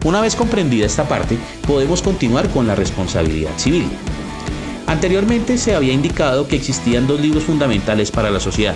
Una vez comprendida esta parte, podemos continuar con la responsabilidad civil. Anteriormente se había indicado que existían dos libros fundamentales para la sociedad.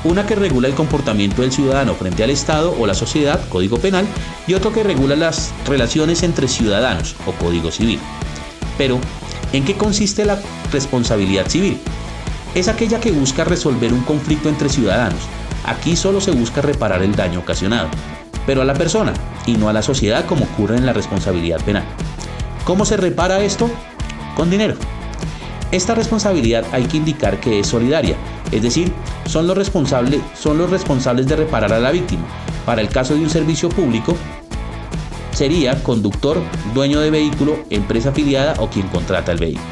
Una que regula el comportamiento del ciudadano frente al Estado o la sociedad, Código Penal, y otro que regula las relaciones entre ciudadanos, o Código Civil. Pero, ¿en qué consiste la responsabilidad civil? Es aquella que busca resolver un conflicto entre ciudadanos. Aquí solo se busca reparar el daño ocasionado, pero a la persona y no a la sociedad como ocurre en la responsabilidad penal. ¿Cómo se repara esto? Con dinero. Esta responsabilidad hay que indicar que es solidaria, es decir, son los responsables de reparar a la víctima. Para el caso de un servicio público, sería conductor, dueño de vehículo, empresa afiliada o quien contrata el vehículo.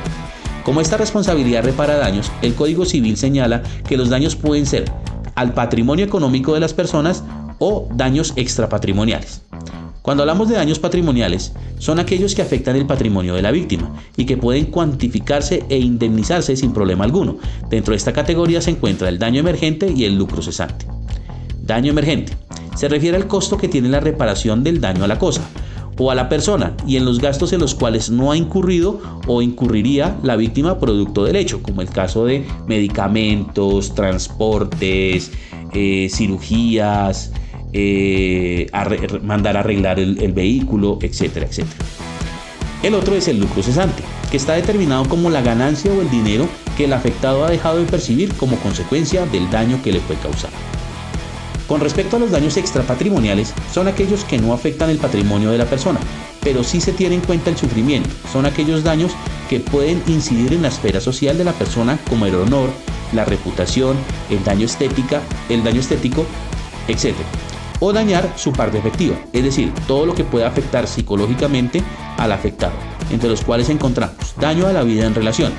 Como esta responsabilidad repara daños, el Código Civil señala que los daños pueden ser al patrimonio económico de las personas o daños extrapatrimoniales. Cuando hablamos de daños patrimoniales, son aquellos que afectan el patrimonio de la víctima y que pueden cuantificarse e indemnizarse sin problema alguno. Dentro de esta categoría se encuentra el daño emergente y el lucro cesante. Daño emergente se refiere al costo que tiene la reparación del daño a la cosa o a la persona y en los gastos en los cuales no ha incurrido o incurriría la víctima producto del hecho, como el caso de medicamentos, transportes, cirugías, mandar a arreglar el vehículo, etcétera, etcétera. El otro es el lucro cesante, que está determinado como la ganancia o el dinero que el afectado ha dejado de percibir como consecuencia del daño que le fue causado. Con respecto a los daños extrapatrimoniales, son aquellos que no afectan el patrimonio de la persona, pero sí se tiene en cuenta el sufrimiento. Son aquellos daños que pueden incidir en la esfera social de la persona, como el honor, la reputación, el daño estético, etc. O dañar su parte efectiva, es decir, todo lo que pueda afectar psicológicamente al afectado, entre los cuales encontramos daño a la vida en relación.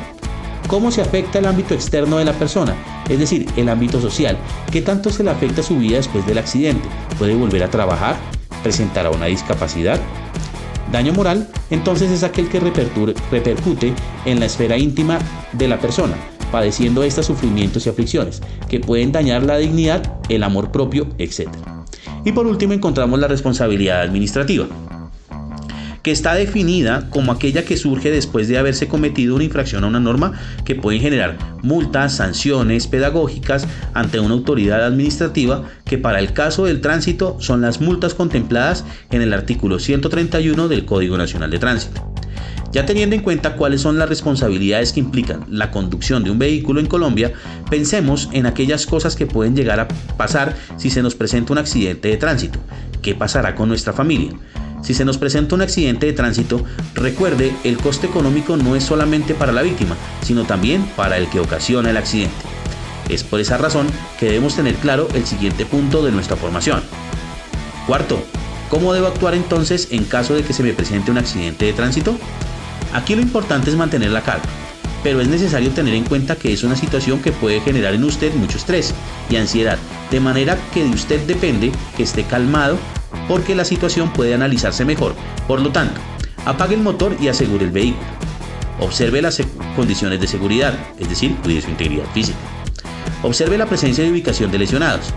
¿Cómo se afecta el ámbito externo de la persona? Es decir, el ámbito social. ¿Qué tanto se le afecta su vida después del accidente? ¿Puede volver a trabajar? ¿Presentará una discapacidad? Daño moral, entonces, es aquel que repercute en la esfera íntima de la persona, padeciendo estos sufrimientos y aflicciones, que pueden dañar la dignidad, el amor propio, etc. Y por último encontramos la responsabilidad administrativa, que está definida como aquella que surge después de haberse cometido una infracción a una norma que puede generar multas, sanciones pedagógicas ante una autoridad administrativa, que para el caso del tránsito son las multas contempladas en el artículo 131 del Código Nacional de Tránsito. Ya teniendo en cuenta cuáles son las responsabilidades que implican la conducción de un vehículo en Colombia, pensemos en aquellas cosas que pueden llegar a pasar si se nos presenta un accidente de tránsito. ¿Qué pasará con nuestra familia? Si se nos presenta un accidente de tránsito, recuerde, el coste económico no es solamente para la víctima, sino también para el que ocasiona el accidente. Es por esa razón que debemos tener claro el siguiente punto de nuestra formación. Cuarto, ¿cómo debo actuar entonces en caso de que se me presente un accidente de tránsito? Aquí lo importante es mantener la calma, pero es necesario tener en cuenta que es una situación que puede generar en usted mucho estrés y ansiedad, de manera que de usted depende que esté calmado, porque la situación puede analizarse mejor. Por lo tanto, apague el motor y asegure el vehículo. Observe las condiciones de seguridad, es decir, cuide su integridad física. Observe la presencia y ubicación de lesionados.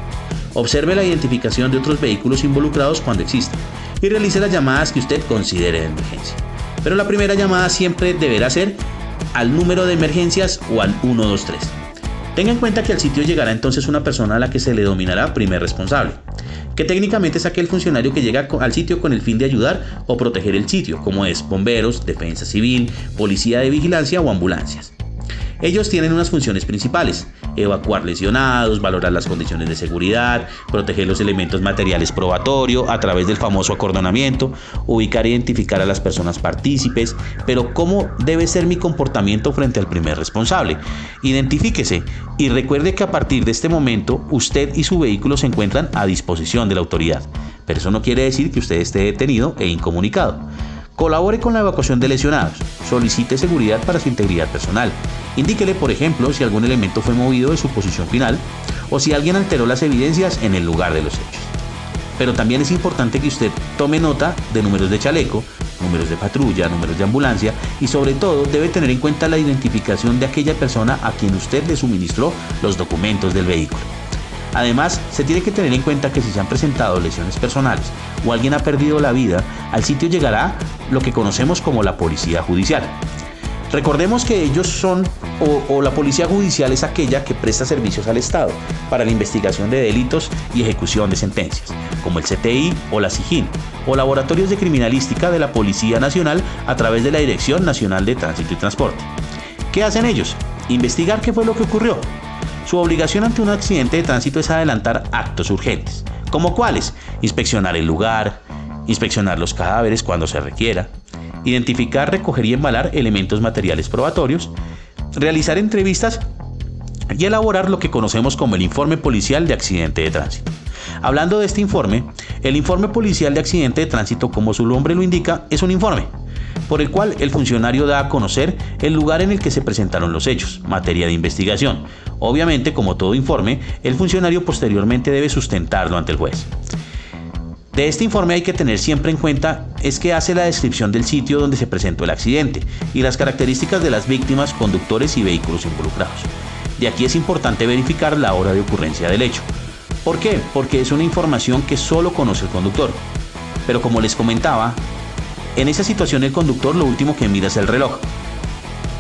Observe la identificación de otros vehículos involucrados cuando exista y realice las llamadas que usted considere de emergencia. Pero la primera llamada siempre deberá ser al número de emergencias o al 123. Tenga en cuenta que al sitio llegará entonces una persona a la que se le denominará primer responsable, que técnicamente es aquel funcionario que llega al sitio con el fin de ayudar o proteger el sitio, como es bomberos, defensa civil, policía de vigilancia o ambulancias. Ellos tienen unas funciones principales: evacuar lesionados, valorar las condiciones de seguridad, proteger los elementos materiales probatorios a través del famoso acordonamiento, ubicar e identificar a las personas partícipes. Pero ¿cómo debe ser mi comportamiento frente al primer responsable? Identifíquese y recuerde que a partir de este momento usted y su vehículo se encuentran a disposición de la autoridad, pero eso no quiere decir que usted esté detenido e incomunicado. Colabore con la evacuación de lesionados, solicite seguridad para su integridad personal, indíquele, por ejemplo, si algún elemento fue movido de su posición final o si alguien alteró las evidencias en el lugar de los hechos. Pero también es importante que usted tome nota de números de chaleco, números de patrulla, números de ambulancia y sobre todo debe tener en cuenta la identificación de aquella persona a quien usted le suministró los documentos del vehículo. Además, se tiene que tener en cuenta que si se han presentado lesiones personales o alguien ha perdido la vida, al sitio llegará lo que conocemos como la policía judicial. Recordemos que ellos son, o la policía judicial es aquella que presta servicios al Estado para la investigación de delitos y ejecución de sentencias, como el CTI o la SIJIN, o laboratorios de criminalística de la Policía Nacional a través de la Dirección Nacional de Tránsito y Transporte. ¿Qué hacen ellos? Investigar qué fue lo que ocurrió. Su obligación ante un accidente de tránsito es adelantar actos urgentes, como cuáles: inspeccionar el lugar, inspeccionar los cadáveres cuando se requiera, identificar, recoger y embalar elementos materiales probatorios, realizar entrevistas y elaborar lo que conocemos como el informe policial de accidente de tránsito. Hablando de este informe, el informe policial de accidente de tránsito, como su nombre lo indica, es un informe por el cual el funcionario da a conocer el lugar en el que se presentaron los hechos, materia de investigación. Obviamente, como todo informe, el funcionario posteriormente debe sustentarlo ante el juez. De este informe hay que tener siempre en cuenta es que hace la descripción del sitio donde se presentó el accidente y las características de las víctimas, conductores y vehículos involucrados. De aquí es importante verificar la hora de ocurrencia del hecho. ¿Por qué? Porque es una información que solo conoce el conductor. Pero como les comentaba, en esa situación el conductor lo último que mira es el reloj.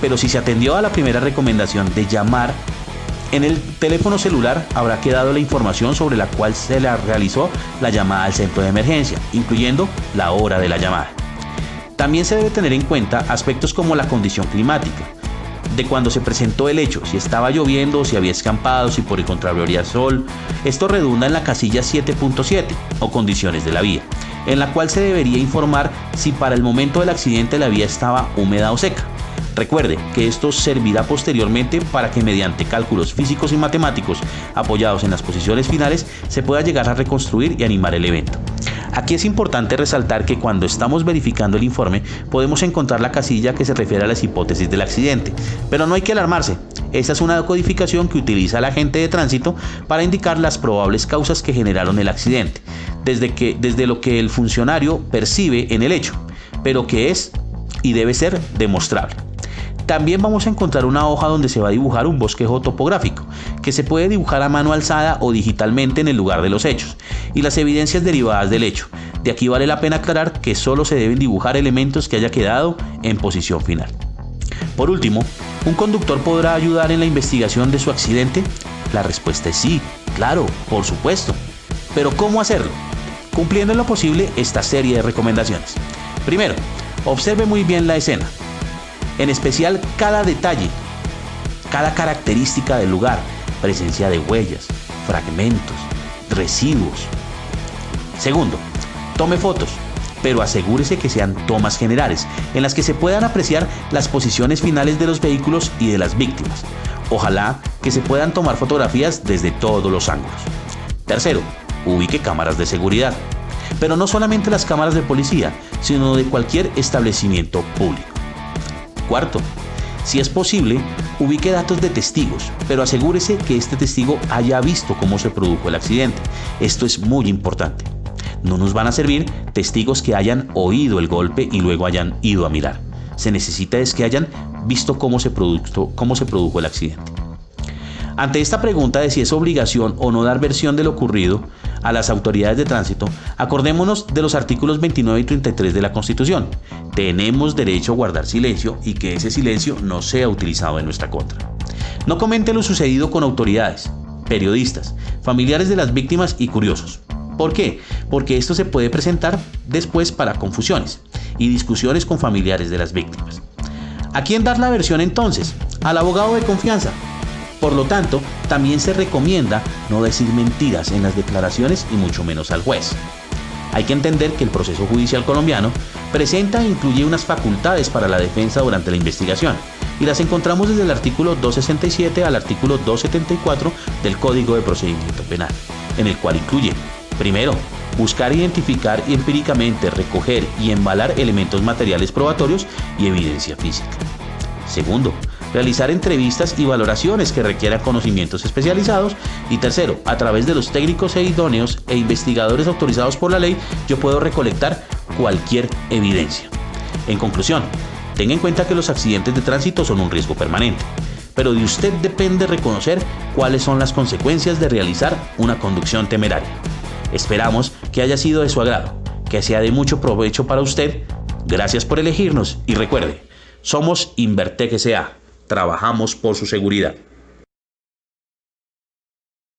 Pero si se atendió a la primera recomendación de llamar, en el teléfono celular habrá quedado la información sobre la cual se le realizó la llamada al centro de emergencia, incluyendo la hora de la llamada. También se debe tener en cuenta aspectos como la condición climática, de cuando se presentó el hecho, si estaba lloviendo, si había escampado, si por el contrario había sol. Esto redunda en la casilla 7.7 o condiciones de la vía, en la cual se debería informar si para el momento del accidente la vía estaba húmeda o seca. Recuerde que esto servirá posteriormente para que mediante cálculos físicos y matemáticos apoyados en las posiciones finales se pueda llegar a reconstruir y animar el evento. Aquí es importante resaltar que cuando estamos verificando el informe podemos encontrar la casilla que se refiere a las hipótesis del accidente, pero no hay que alarmarse. Esta es una codificación que utiliza el agente de tránsito para indicar las probables causas que generaron el accidente, desde lo que el funcionario percibe en el hecho, pero que es y debe ser demostrable. También vamos a encontrar una hoja donde se va a dibujar un bosquejo topográfico, que se puede dibujar a mano alzada o digitalmente en el lugar de los hechos, y las evidencias derivadas del hecho. De aquí vale la pena aclarar que solo se deben dibujar elementos que haya quedado en posición final. Por último, ¿un conductor podrá ayudar en la investigación de su accidente? La respuesta es sí, claro, por supuesto. Pero ¿cómo hacerlo? Cumpliendo en lo posible esta serie de recomendaciones. Primero, observe muy bien la escena. En especial cada detalle, cada característica del lugar, presencia de huellas, fragmentos, residuos. Segundo, tome fotos, pero asegúrese que sean tomas generales, en las que se puedan apreciar las posiciones finales de los vehículos y de las víctimas. Ojalá que se puedan tomar fotografías desde todos los ángulos. Tercero, ubique cámaras de seguridad, pero no solamente las cámaras de policía, sino de cualquier establecimiento público. Cuarto, si es posible, ubique datos de testigos, pero asegúrese que este testigo haya visto cómo se produjo el accidente. Esto es muy importante. No nos van a servir testigos que hayan oído el golpe y luego hayan ido a mirar. Se necesita es que hayan visto cómo se produjo el accidente. Ante esta pregunta de si es obligación o no dar versión de lo ocurrido a las autoridades de tránsito, acordémonos de los artículos 29 y 33 de la Constitución. Tenemos derecho a guardar silencio y que ese silencio no sea utilizado en nuestra contra. No comente lo sucedido con autoridades, periodistas, familiares de las víctimas y curiosos. ¿Por qué? Porque esto se puede presentar después para confusiones y discusiones con familiares de las víctimas. ¿A quién dar la versión entonces? Al abogado de confianza. Por lo tanto, también se recomienda no decir mentiras en las declaraciones y mucho menos al juez. Hay que entender que el proceso judicial colombiano presenta e incluye unas facultades para la defensa durante la investigación, y las encontramos desde el artículo 267 al artículo 274 del Código de Procedimiento Penal, en el cual incluye: primero, buscar, identificar y empíricamente recoger y embalar elementos materiales probatorios y evidencia física. Segundo, realizar entrevistas y valoraciones que requieran conocimientos especializados. Y tercero, a través de los técnicos idóneos e investigadores autorizados por la ley, yo puedo recolectar cualquier evidencia. En conclusión, tenga en cuenta que los accidentes de tránsito son un riesgo permanente, pero de usted depende reconocer cuáles son las consecuencias de realizar una conducción temeraria. Esperamos que haya sido de su agrado, que sea de mucho provecho para usted. Gracias por elegirnos y recuerde, somos Invertec S.A. Trabajamos por su seguridad.